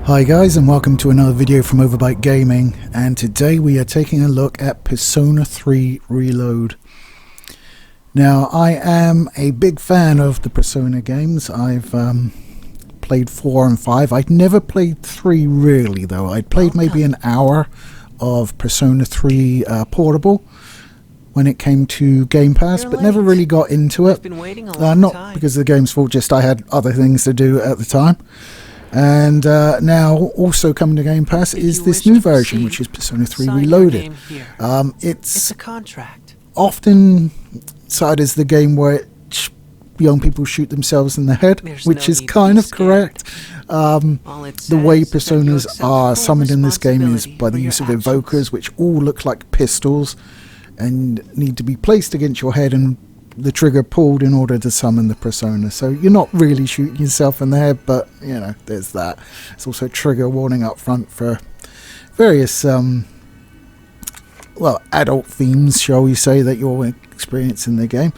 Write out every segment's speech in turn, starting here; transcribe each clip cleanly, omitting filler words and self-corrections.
Hi guys, and welcome to another video from Overbite Gaming, and today we are taking a look at Persona 3 Reload. Now, I am a big fan of the Persona games. I've played 4 and 5. I'd never played 3 really though. I'd played maybe an hour of Persona 3 Portable when it came to Game Pass, but never really got into it. Not because of the game's fault, just I had other things to do at the time. And now also coming to Game Pass is this new version, which is Persona 3 Reloaded. It's a contract. Often cited as the game where young people shoot themselves in the head, which is kind of correct. The way personas are summoned in this game is by the use of evokers, which all look like pistols and need to be placed against your head and the trigger pulled in order to summon the persona. So you're not really shooting yourself in the head, but you know, there's that. It's also trigger warning up front for various well, adult themes, shall we say, that you'll experience in the game.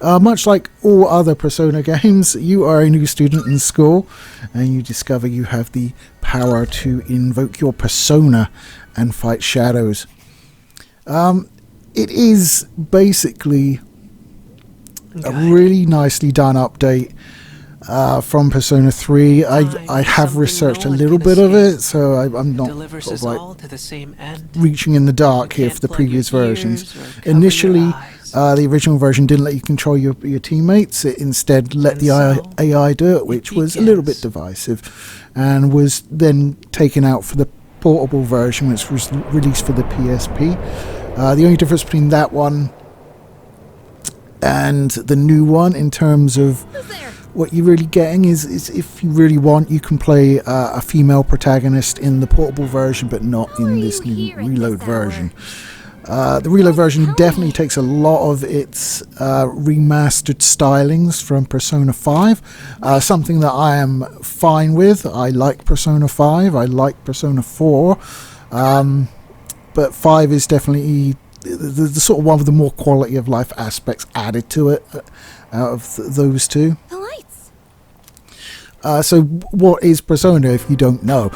Much like all other Persona games, you are a new student in school and you discover you have the power to invoke your persona and fight shadows. It is basically a really nicely done update from Persona 3. I have researched a little bit of it, so I'm not sort of like reaching in the dark here for the previous versions. Initially, the original version didn't let you control your teammates. It instead let the AI do it, which was a little bit divisive, and was then taken out for the portable version, which was released for the PSP. The only difference between that one and the new one, in terms of what you're really getting, is if you really want, you can play a female protagonist in the portable version, but not in this new Reload version. The Reload version definitely takes a lot of its remastered stylings from Persona 5, something that I am fine with. I like Persona 5, I like Persona 4, but 5 is definitely the sort of one with the more quality of life aspects added to it out of those two. The lights. So what is Persona, if you don't know?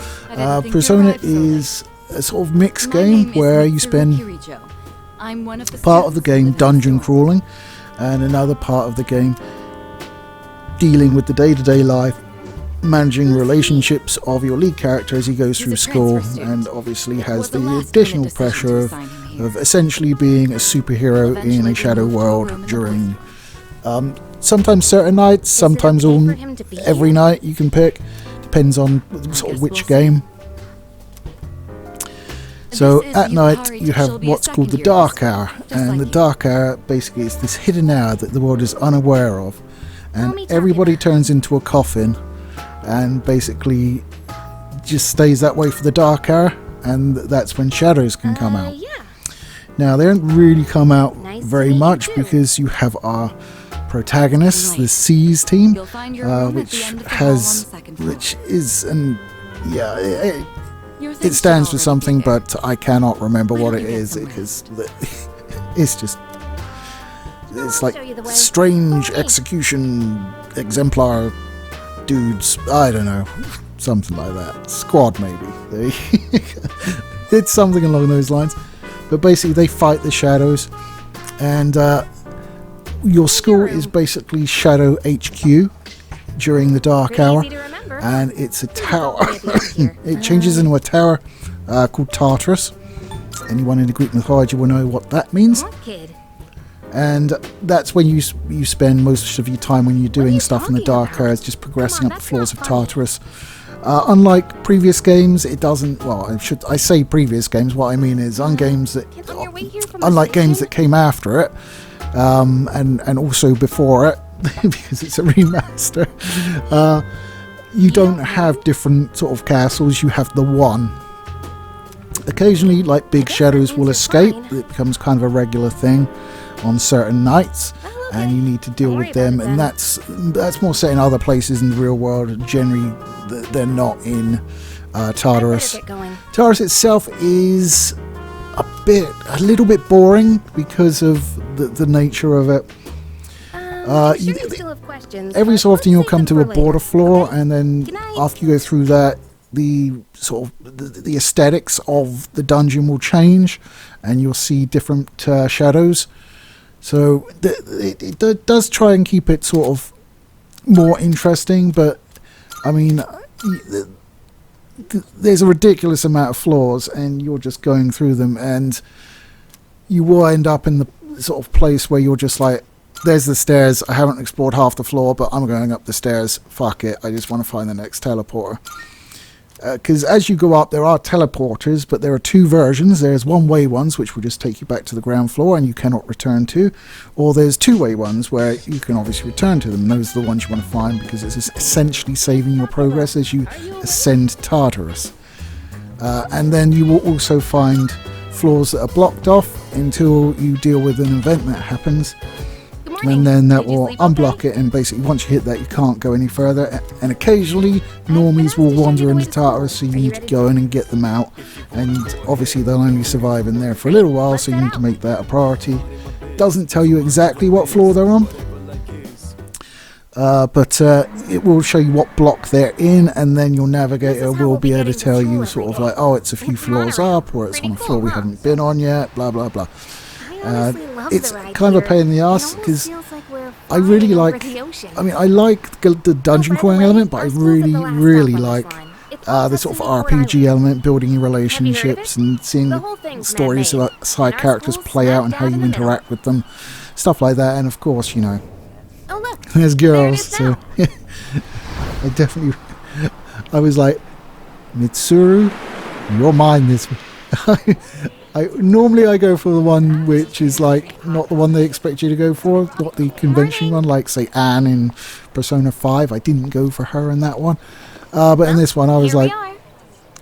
Persona is a sort of mixed game where you spend part of the game dungeon crawling and another part of the game dealing with the day-to-day life, managing relationships of your lead character as he goes through school, and obviously has the additional pressure of essentially being a superhero in a shadow world during sometimes certain nights, sometimes every night you can pick, depends on sort of which game. So at night you have what's called the dark hour, and the dark hour basically is this hidden hour that the world is unaware of, and everybody turns into a coffin and basically just stays that way for the dark hour, and that's when shadows can come out. Now, they don't really come out very much because you have our protagonist, the C's team, which is, and yeah, it stands for something, but I cannot remember what it is, because it's just, it's like strange execution exemplar dudes, I don't know, something like that. Squad, maybe. It's something along those lines. But basically they fight the shadows, and your school is basically Shadow HQ during the dark hour, and it's a tower. It changes into a tower called Tartarus. Anyone in the Greek mythology will know what that means. And that's when you spend most of your time when you're doing stuff in the dark hour, just progressing up the floors of Tartarus. Unlike previous games, it doesn't, well, I say previous games, what I mean is unlike games that came after it, and also before it, because it's a remaster, you don't have different sort of castles, you have the one. Occasionally, like, big shadows will escape. It becomes kind of a regular thing on certain nights, and you need to deal with them, and that's more set in other places in the real world. Generally they're not in Tartarus. Tartarus itself is a little bit boring because of the nature of it. Every so often you'll come to a border floor, and then after you go through that the sort of the aesthetics of the dungeon will change, and you'll see different shadows. So it does try and keep it sort of more interesting, but I mean, there's a ridiculous amount of floors, and you're just going through them, and you will end up in the sort of place where you're just like, there's the stairs, I haven't explored half the floor, but I'm going up the stairs, fuck it, I just want to find the next teleporter. Because as you go up, there are teleporters, but there are two versions. There's one-way ones, which will just take you back to the ground floor and you cannot return to, or there's two-way ones where you can obviously return to them. Those are the ones you want to find, because it's essentially saving your progress as you ascend Tartarus. And then you will also find floors that are blocked off until you deal with an event that happens, and then that will unblock it, and basically once you hit that you can't go any further. And occasionally normies will wander into Tartarus, so you need to go in and get them out, and obviously they'll only survive in there for a little while, so you need to make that a priority. Doesn't tell you exactly what floor they're on, but it will show you what block they're in, and then your navigator will be able to tell you sort of like, oh, it's a few floors up, or it's on a floor we haven't been on yet, blah blah blah. It's kind of a pain in the ass, because I really like, I mean, I like the dungeon crawling element, but I really like the sort of RPG element, building your relationships and seeing the stories of side characters play out and how you interact with them, stuff like that. And of course, you know, there's girls, so I was like, Mitsuru, you're mine this week. Normally I go for the one which is like not the one they expect you to go for, not the convention one, like say Anne in Persona 5. I didn't go for her in that one, but in this one I was like,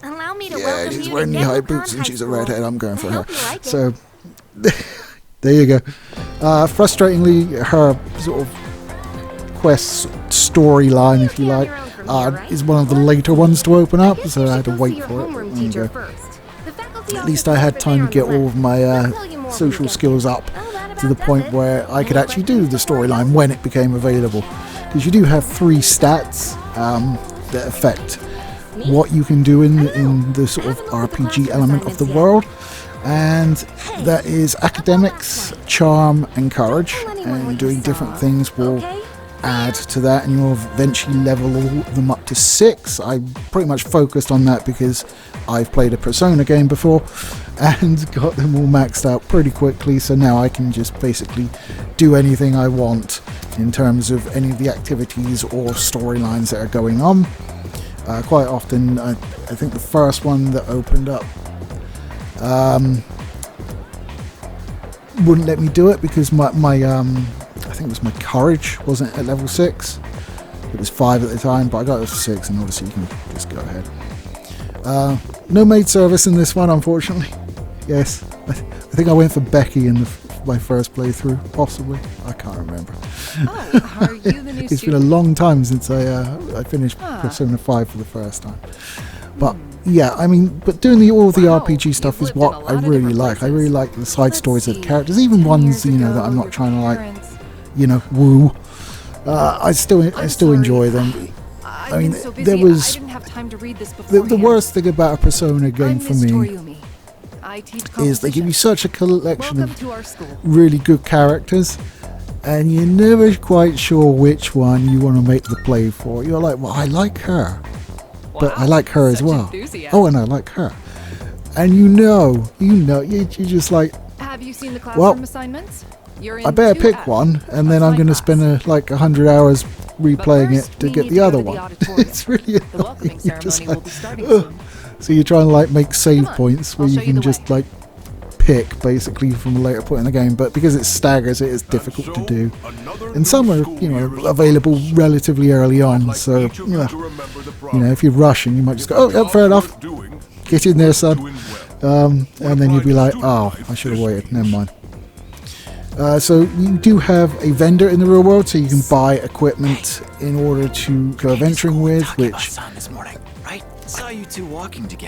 yeah, she's wearing knee-high boots and she's a redhead, I'm going for her. So there you go. Frustratingly, her sort of quest storyline, if you like, is one of the later ones to open up, so I had to wait for it. At least I had time to get all of my social skills up to the point where I could actually do the storyline when it became available. Because you do have 3 stats that affect what you can do in the sort of RPG element of the world. And that is academics, charm and courage. And doing different things will add to that, and you'll eventually level all of them up to 6. I pretty much focused on that because I've played a Persona game before and got them all maxed out pretty quickly, so now I can just basically do anything I want in terms of any of the activities or storylines that are going on. Quite often, I think the first one that opened up wouldn't let me do it because my I think it was my courage wasn't at level 6. It was 5 at the time, but I got it to 6, and obviously you can just go ahead. No maid service in this one, unfortunately. Yes, I think I went for Becky in my first playthrough, possibly. I can't remember. Oh, are you the new It's been a long time since I finished Persona 5 for the first time. But yeah, I mean, but doing all of the RPG stuff is what I really like. I really like the side stories of the characters, even ones, you know, that I'm not trying to like, you know, woo. I still enjoy them. I mean, there was the worst thing about a Persona game for me is they give you such a collection of really good characters, and you're never quite sure which one you want to make the play for. You're like, well, I like her, but I like her as well. Oh, and I like her, and you're just like, have you seen the classroom assignments? I better pick one, and then I'm going to spend like 100 hours replaying it to get the other one. It's really annoying. You're just like, so you're trying to like make save points where you can just like pick basically from a later point in the game, but because it staggers, it is difficult to do. And some are, you know, available relatively early on, so you know, if you're rushing, you might just go, oh, yep, fair enough, get in there, son. And then you'll be like, oh, I should have waited, never mind. So you do have a vendor in the real world, so you can buy equipment in order to go adventuring with, which,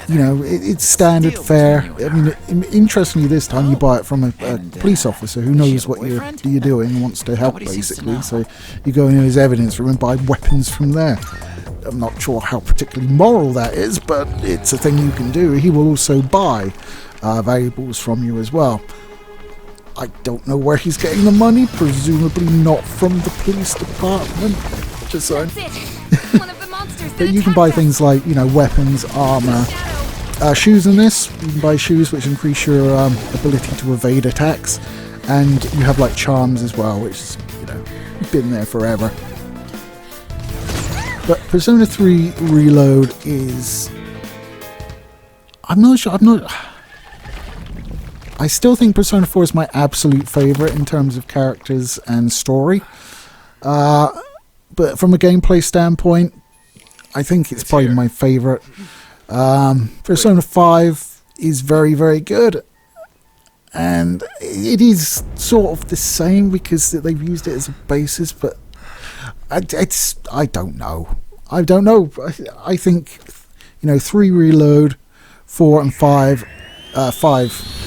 you know, it's standard fare. I mean, interestingly, this time you buy it from a police officer who knows what you're doing and wants to help, basically. So you go in his evidence room and buy weapons from there. I'm not sure how particularly moral that is, but it's a thing you can do. He will also buy valuables from you as well. I don't know where he's getting the money, presumably not from the police department. Just saying. One of the monsters But you can buy things like, weapons, armor, shoes in this. You can buy shoes which increase your ability to evade attacks, and you have like charms as well, which is, been there forever. But Persona 3 Reload is... I still think Persona 4 is my absolute favourite in terms of characters and story. But from a gameplay standpoint, I think it's probably my favourite. Persona 5 is very, very good. And it is sort of the same because they've used it as a basis, but I don't know. I think, 3 Reload, 4 and 5, 5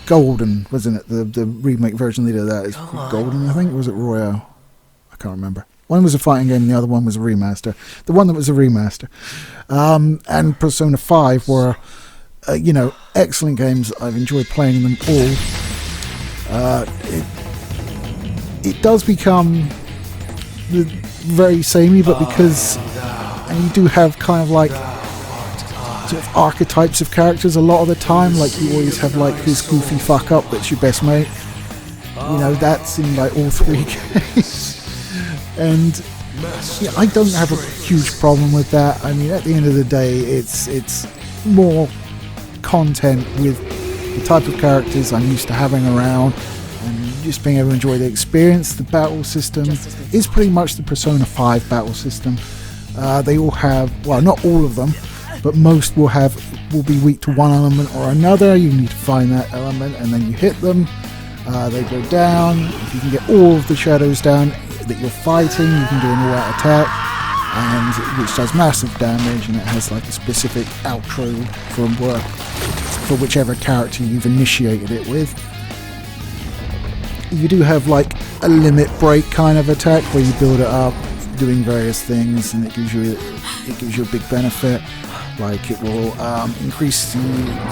Golden, wasn't it? The remake version they did that is Golden, I think, or was it Royale? I can't remember. One was a fighting game and the other one was a remaster. The one that was a remaster. And Persona 5 were, excellent games. I've enjoyed playing them all. It does become very samey, but because you do have kind of like sort of archetypes of characters a lot of the time, like you always have like this goofy fuck up that's your best mate. That's in like all 3 games. And I don't have a huge problem with that. I mean, at the end of the day, it's more content with the type of characters I'm used to having around and just being able to enjoy the experience. The battle system is pretty much the Persona 5 battle system. They all have, well, not all of them, but most will be weak to one element or another. You need to find that element and then you hit them. They go down. If you can get all of the shadows down that you're fighting, you can do an all-out attack, and which does massive damage, and it has like a specific outro for whichever character you've initiated it with. You do have like a limit break kind of attack where you build it up doing various things, and it gives you a big benefit. Like it will increase the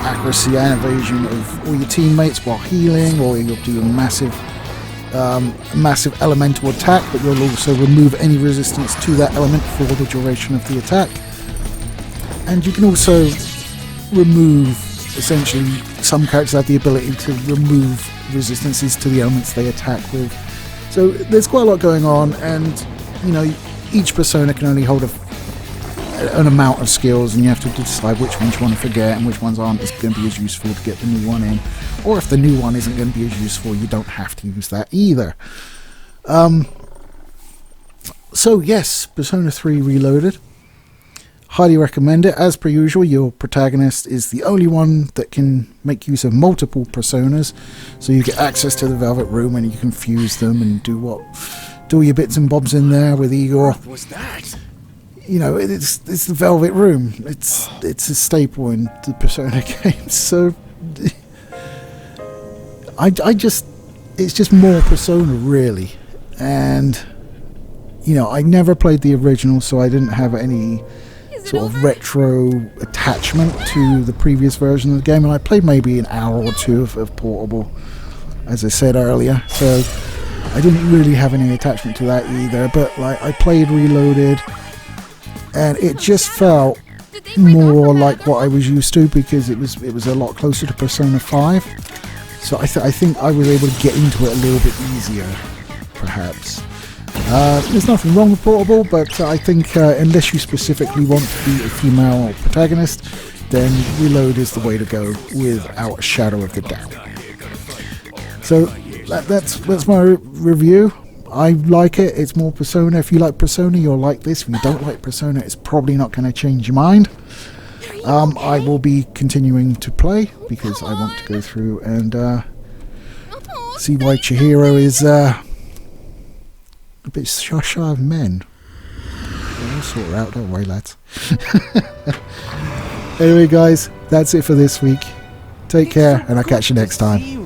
accuracy and evasion of all your teammates while healing, or you'll do a massive elemental attack, but you'll also remove any resistance to that element for the duration of the attack. And you can also remove, essentially, some characters have the ability to remove resistances to the elements they attack with. So there's quite a lot going on, and each persona can only hold an amount of skills, and you have to decide which ones you want to forget and which ones aren't going to be as useful to get the new one in. Or if the new one isn't going to be as useful, you don't have to use that either. So yes, Persona 3 Reloaded. Highly recommend it. As per usual, your protagonist is the only one that can make use of multiple personas, so you get access to the Velvet Room and you can fuse them and do all your bits and bobs in there with Igor. What was that? It's the Velvet Room. It's a staple in the Persona games. So it's just more Persona really, and I never played the original, so I didn't have any sort of retro attachment to the previous version of the game, and I played maybe an hour or two of Portable, as I said earlier, so I didn't really have any attachment to that either. But like, I played Reloaded, and it just felt more like what I was used to, because it was a lot closer to Persona 5. So I think I was able to get into it a little bit easier, perhaps. There's nothing wrong with Portable, but I think unless you specifically want to be a female protagonist, then Reload is the way to go without a shadow of a doubt. So that's my review. I like it. It's more Persona. If you like Persona, you'll like this. If you don't like Persona, it's probably not going to change your mind. I will be continuing to play because I want to go through and see why Chihiro is a bit shy of men. We'll sort it out, don't worry, lads. Anyway, guys, that's it for this week. Take care, and I'll catch you next time.